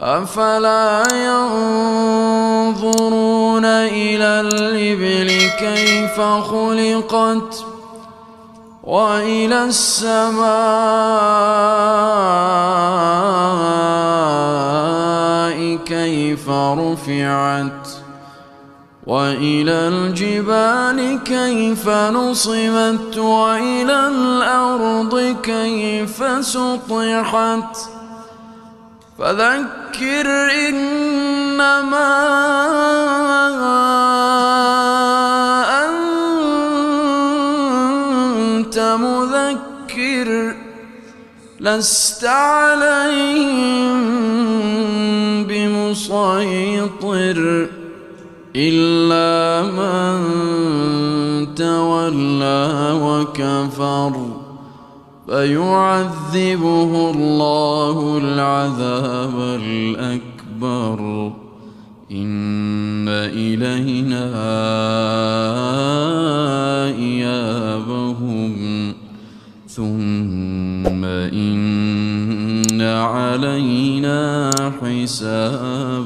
أفلا ينظرون إلى الإبل كيف خلقت وإلى السماء كيف رفعت وإلى الجبال كيف نصبت وإلى الأرض كيف سطحت فذكر إنما أنت مذكر لست عليهم بمسيطر إلا من تولى وكفر فيعذبه الله العذاب الأكبر إن إلينا إيابهم ثم إن علينا حسابهم.